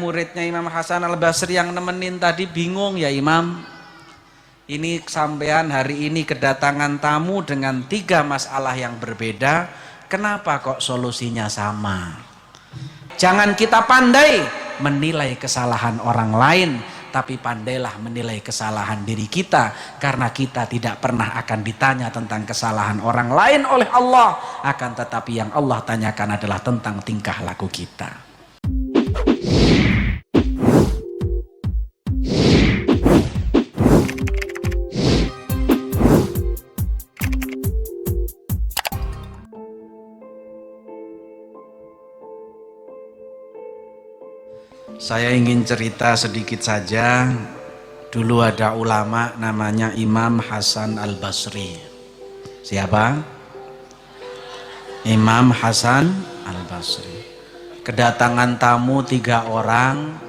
muridnya Imam Hasan Al-Basri yang nemenin tadi bingung, ya Imam, ini sampean hari ini kedatangan tamu dengan 3 masalah yang berbeda, kenapa kok solusinya sama? Jangan kita pandai menilai kesalahan orang lain, tapi pandailah menilai kesalahan diri kita, karena kita tidak pernah akan ditanya tentang kesalahan orang lain oleh Allah, akan tetapi yang Allah tanyakan adalah tentang tingkah laku kita. Saya ingin cerita sedikit saja. Dulu ada ulama namanya Imam Hasan Al-Basri. Siapa? Imam Hasan Al-Basri. Kedatangan tamu 3 orang,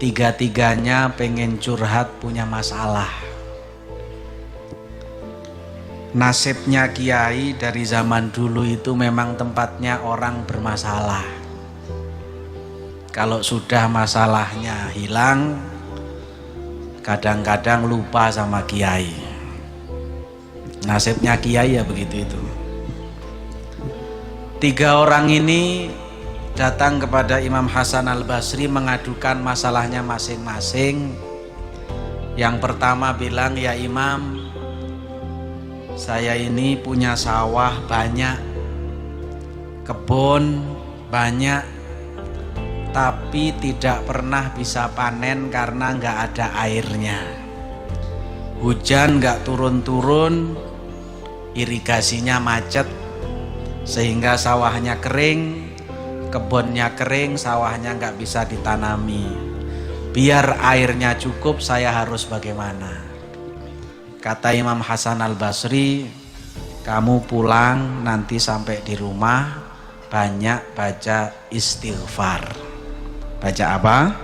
3-tiganya pengen curhat, punya masalah. Nasibnya kiai dari zaman dulu itu memang tempatnya orang bermasalah. Kalau sudah masalahnya hilang, kadang-kadang lupa sama kiai. Nasibnya kiai ya begitu itu. 3 orang ini datang kepada Imam Hasan Al-Basri mengadukan masalahnya masing-masing. Yang pertama bilang, ya Imam, saya ini punya sawah banyak, kebun banyak, tapi tidak pernah bisa panen karena nggak ada airnya. Hujan nggak turun-turun, irigasinya macet, sehingga sawahnya kering, kebunnya kering, sawahnya nggak bisa ditanami. Biar airnya cukup, saya harus bagaimana? Kata Imam Hasan Al-Basri, kamu pulang nanti sampai di rumah banyak baca istighfar. Baca apa?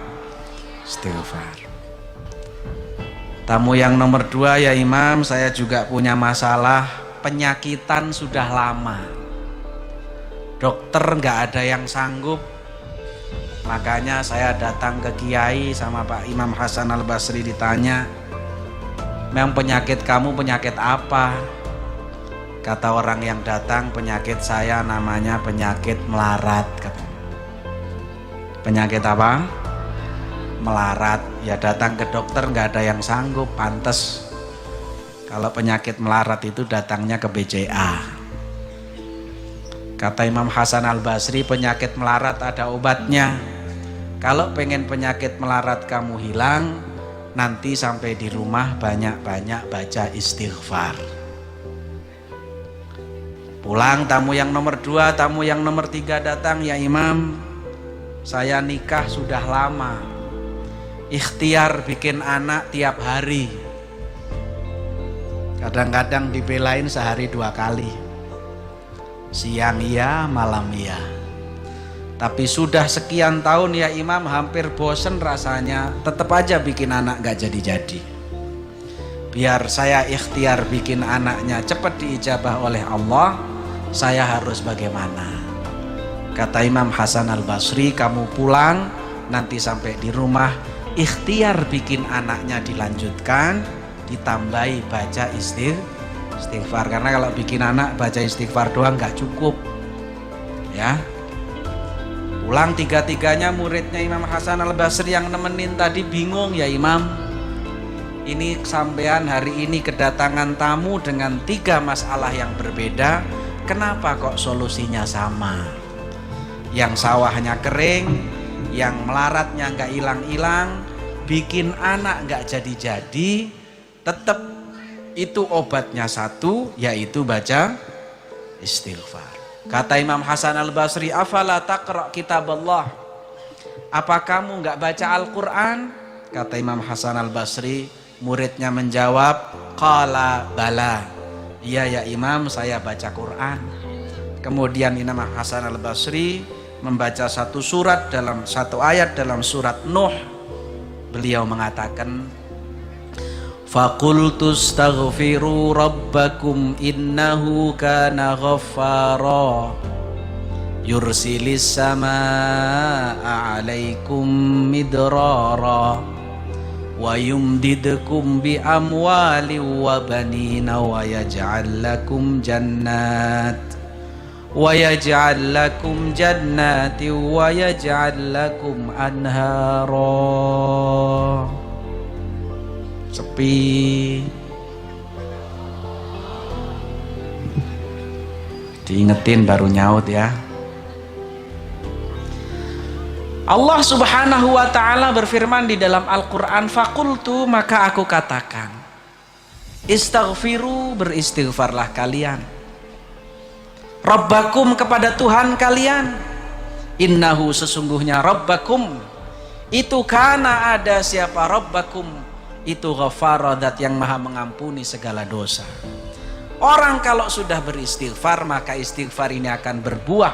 Istighfar. Tamu yang nomor 2, ya Imam, saya juga punya masalah penyakitan sudah lama. Dokter nggak ada yang sanggup. Makanya saya datang ke Kiai sama Pak Imam Hasan Al-Basri, ditanya, memang penyakit kamu penyakit apa? Kata orang yang datang, penyakit saya namanya penyakit melarat. Penyakit apa? Melarat. Ya datang ke dokter nggak ada yang sanggup, pantes. Kalau penyakit melarat itu datangnya ke BCA. Kata Imam Hasan Al-Basri, penyakit melarat ada obatnya. Kalau pengen penyakit melarat kamu hilang, nanti sampai di rumah banyak-banyak baca istighfar. Pulang tamu yang nomor 2, tamu yang nomor 3 datang, ya Imam, saya nikah sudah lama, ikhtiar bikin anak tiap hari, kadang-kadang dibelain sehari 2 kali, siang iya, malam iya. Tapi sudah sekian tahun ya Imam, hampir bosen rasanya, tetap aja bikin anak gak jadi-jadi. Biar saya ikhtiar bikin anaknya cepat diijabah oleh Allah, saya harus bagaimana? Kata Imam Hasan Al-Basri, kamu pulang nanti sampai di rumah, ikhtiar bikin anaknya dilanjutkan, ditambahi baca istighfar. Karena kalau bikin anak baca istighfar doang gak cukup, ya. Pulang 3-tiganya muridnya Imam Hasan Al-Basri yang nemenin tadi bingung, ya Imam, ini sampean hari ini kedatangan tamu dengan 3 masalah yang berbeda, kenapa kok solusinya sama? Yang sawahnya kering, yang melaratnya nggak hilang-hilang, bikin anak nggak jadi-jadi, tetap itu obatnya satu, yaitu baca istighfar. Kata Imam Hasan Al-Basri, afala taqra kitaballah, apa kamu nggak baca Al-Quran? Kata Imam Hasan Al-Basri, muridnya menjawab, qala bala, iya ya Imam, saya baca Quran. Kemudian Imam Hasan Al-Basri membaca satu ayat dalam surat Nuh. Beliau mengatakan, faqultu astaghfiru rabbakum innahu kana ghaffara yursilis samaa 'alaikum midrara wa yumdidkum bi amwali wa banina wa yaj'al lakum jannat wa yaj'al lakum jannati wa yaj'al lakum anhara. Sepi. Diingetin baru nyaut ya. Allah Subhanahu wa ta'ala berfirman di dalam Al-Quran, faqultu, maka aku katakan, istaghfiru, beristighfarlah kalian, Rabbakum, kepada Tuhan kalian, innahu, sesungguhnya Rabbakum itu, kana ada siapa Rabbakum itu, ghafara, zat yang maha mengampuni segala dosa. Orang kalau sudah beristighfar, maka istighfar ini akan berbuah.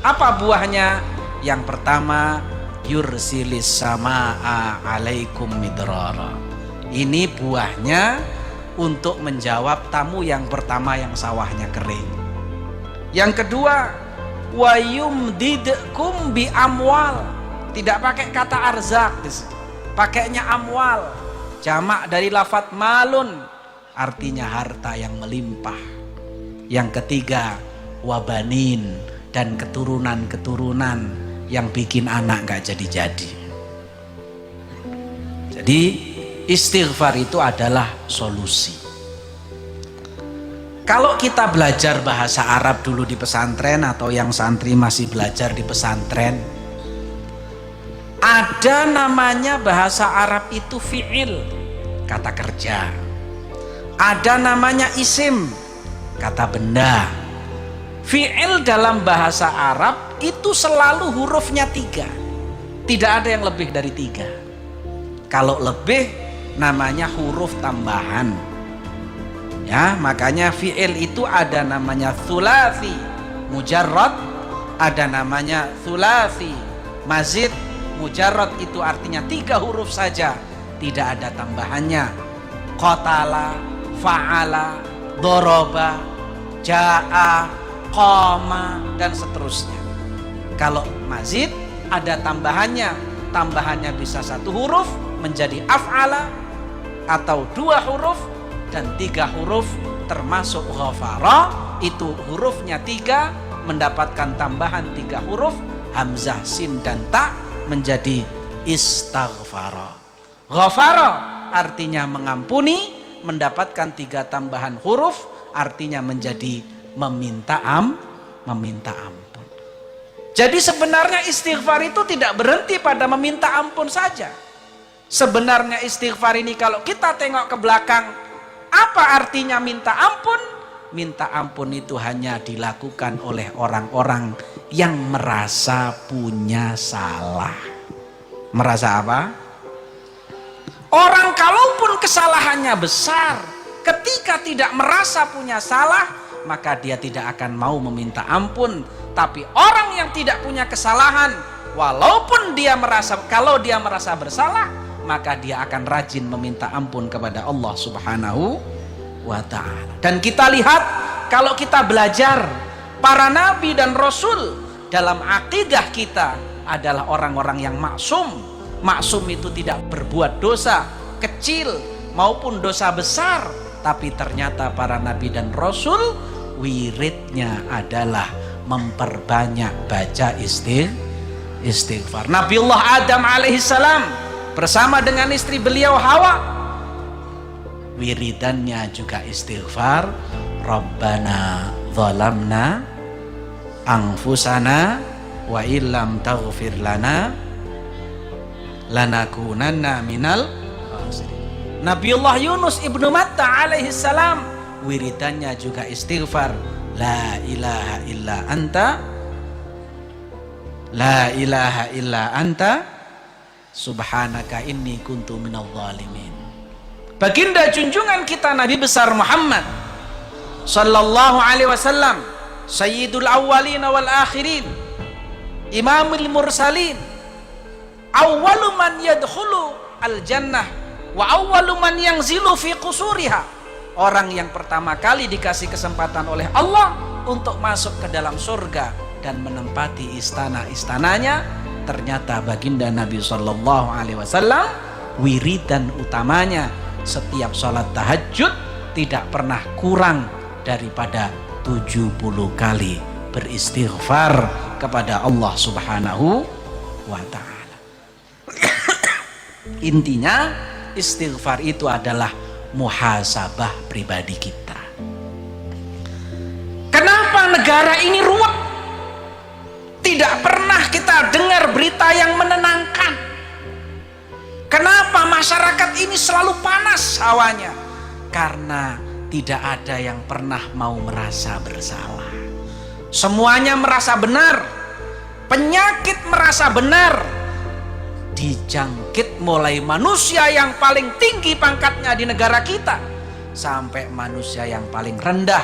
Apa buahnya? Yang pertama, yursilis samaa 'alaikum midrara. Ini buahnya untuk menjawab tamu yang pertama yang sawahnya kering. Yang kedua, wa yumdidkum bi amwal. Tidak pakai kata arzak, pakainya amwal. Jamak dari lafadz malun, artinya harta yang melimpah. Yang ketiga, wabanin, dan keturunan-keturunan yang bikin anak gak jadi-jadi. Jadi istighfar itu adalah solusi. Kalau kita belajar bahasa Arab dulu di pesantren, atau yang santri masih belajar di pesantren, ada namanya bahasa Arab itu fi'il, kata kerja. Ada namanya isim, kata benda. Fi'il dalam bahasa Arab itu selalu hurufnya 3. Tidak ada yang lebih dari 3. Kalau lebih namanya huruf tambahan. Ya, makanya fi'il itu ada namanya thulathi mujarrad, ada namanya thulathi mazid. Mujarrad itu artinya 3 huruf saja, tidak ada tambahannya. Qatala, fa'ala, doroba, ja'a, qama, dan seterusnya. Kalau mazid ada tambahannya. Tambahannya bisa 1 huruf menjadi af'ala, atau 2 huruf dan 3 huruf, termasuk ghafara, itu hurufnya 3 mendapatkan tambahan 3 huruf, hamzah, sin, dan ta, menjadi istaghfara. Ghafara artinya mengampuni, mendapatkan 3 tambahan huruf, artinya menjadi meminta ampun. Jadi sebenarnya istighfar itu tidak berhenti pada meminta ampun saja. Sebenarnya istighfar ini kalau kita tengok ke belakang, apa artinya minta ampun? Minta ampun itu hanya dilakukan oleh orang-orang yang merasa punya salah. Merasa apa? Orang kalaupun kesalahannya besar, ketika tidak merasa punya salah, maka dia tidak akan mau meminta ampun. Tapi orang yang tidak punya kesalahan, walaupun dia merasa, kalau dia merasa bersalah, maka dia akan rajin meminta ampun kepada Allah Subhanahu wa ta'ala. Dan kita lihat, kalau kita belajar para nabi dan rasul, dalam akidah kita adalah orang-orang yang maksum. Maksum itu tidak berbuat dosa kecil maupun dosa besar. Tapi ternyata para nabi dan rasul wiridnya adalah memperbanyak baca istighfar. Nabiullah Adam alaihissalam bersama dengan istri beliau Hawa, wiridannya juga istighfar. Rabbana zalamna anfusana wa illam taghfir lana lanakunanna minal khasirin. Nabiullah Yunus ibnu Matta alaihissalam wiridannya juga istighfar. La ilaha illa anta, la ilaha illa anta, subhanaka inni kuntu minadh dhalimin. Baginda junjungan kita Nabi besar Muhammad sallallahu alaihi wasallam, sayyidul awwalin wal akhirin, imamul mursalin, awwalu man yadkhulu al jannah wa awwalu man yanzilu fi qusuriha. Orang yang pertama kali dikasih kesempatan oleh Allah untuk masuk ke dalam surga dan menempati istana-istananya, ternyata baginda Nabi SAW wiridan utamanya setiap sholat tahajud tidak pernah kurang daripada 70 kali beristighfar kepada Allah Subhanahu wa ta'ala. Intinya istighfar itu adalah muhasabah pribadi kita. Kenapa negara ini ruwet? Tidak pernah kita dengar berita yang menenangkan. Kenapa masyarakat ini selalu panas hawanya? Karena tidak ada yang pernah mau merasa bersalah. Semuanya merasa benar. Penyakit merasa benar. Dijangkit mulai manusia yang paling tinggi pangkatnya di negara kita sampai manusia yang paling rendah.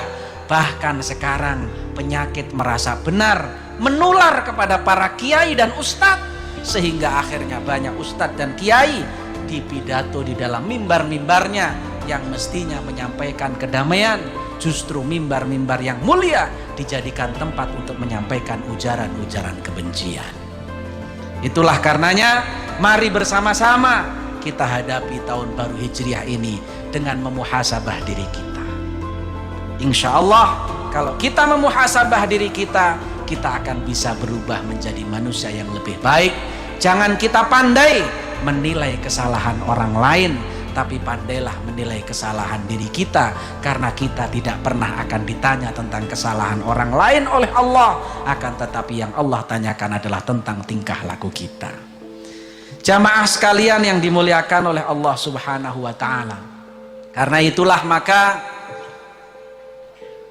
Bahkan sekarang penyakit merasa benar menular kepada para kiai dan ustadz, sehingga akhirnya banyak ustadz dan kiai dipidato di dalam mimbar-mimbarnya yang mestinya menyampaikan kedamaian, justru mimbar-mimbar yang mulia dijadikan tempat untuk menyampaikan ujaran-ujaran kebencian. Itulah karenanya mari bersama-sama kita hadapi tahun baru Hijriah ini dengan memuhasabah diri kita. Insya Allah kalau kita memuhasabah diri kita, kita akan bisa berubah menjadi manusia yang lebih baik. Jangan kita pandai menilai kesalahan orang lain, tapi pandailah menilai kesalahan diri kita, karena kita tidak pernah akan ditanya tentang kesalahan orang lain oleh Allah, akan tetapi yang Allah tanyakan adalah tentang tingkah laku kita. Jamaah sekalian yang dimuliakan oleh Allah Subhanahu wa ta'ala, karena itulah maka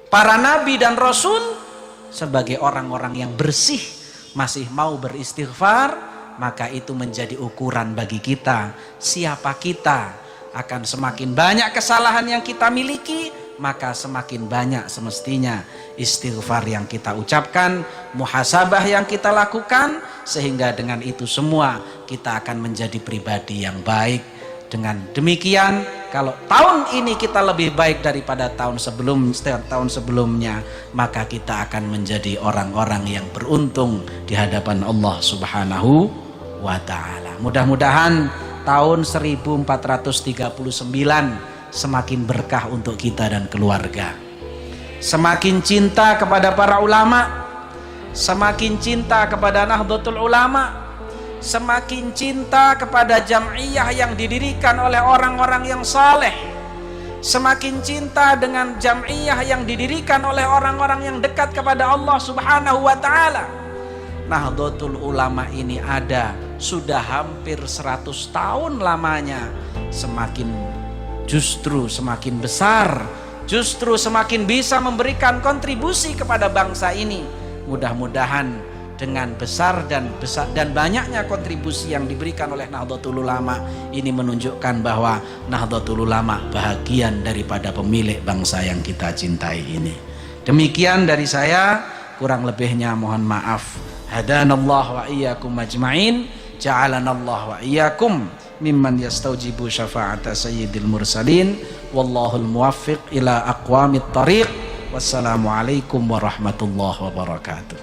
para nabi dan rasul sebagai orang-orang yang bersih masih mau beristighfar, maka itu menjadi ukuran bagi kita. Siapa kita? Akan semakin banyak kesalahan yang kita miliki, maka semakin banyak semestinya istighfar yang kita ucapkan, muhasabah yang kita lakukan, sehingga dengan itu semua kita akan menjadi pribadi yang baik. Dengan demikian, kalau tahun ini kita lebih baik daripada tahun sebelumnya, maka kita akan menjadi orang-orang yang beruntung di hadapan Allah Subhanahu wa ta'ala. Mudah-mudahan tahun 1439 semakin berkah untuk kita dan keluarga. Semakin cinta kepada para ulama, semakin cinta kepada Nahdlatul Ulama, semakin cinta kepada jam'iyah yang didirikan oleh orang-orang yang saleh, semakin cinta dengan jam'iyah yang didirikan oleh orang-orang yang dekat kepada Allah Subhanahu wa ta'ala. Nahdlatul Ulama ini ada sudah hampir 100 tahun lamanya, justru semakin besar, justru semakin bisa memberikan kontribusi kepada bangsa ini. Mudah-mudahan dengan besar dan banyaknya kontribusi yang diberikan oleh Nahdlatul Ulama ini menunjukkan bahwa Nahdlatul Ulama bahagian daripada pemilik bangsa yang kita cintai ini. Demikian dari saya, kurang lebihnya mohon maaf. Hadanallah wa iyyakum ajma'in, ja'alanallah wa iyyakum mimman yastaujibu syafa'ata sayyidil mursalin, wallahul muwaffiq ila aqwamit thariq. Wassalamualaikum warahmatullahi wabarakatuh.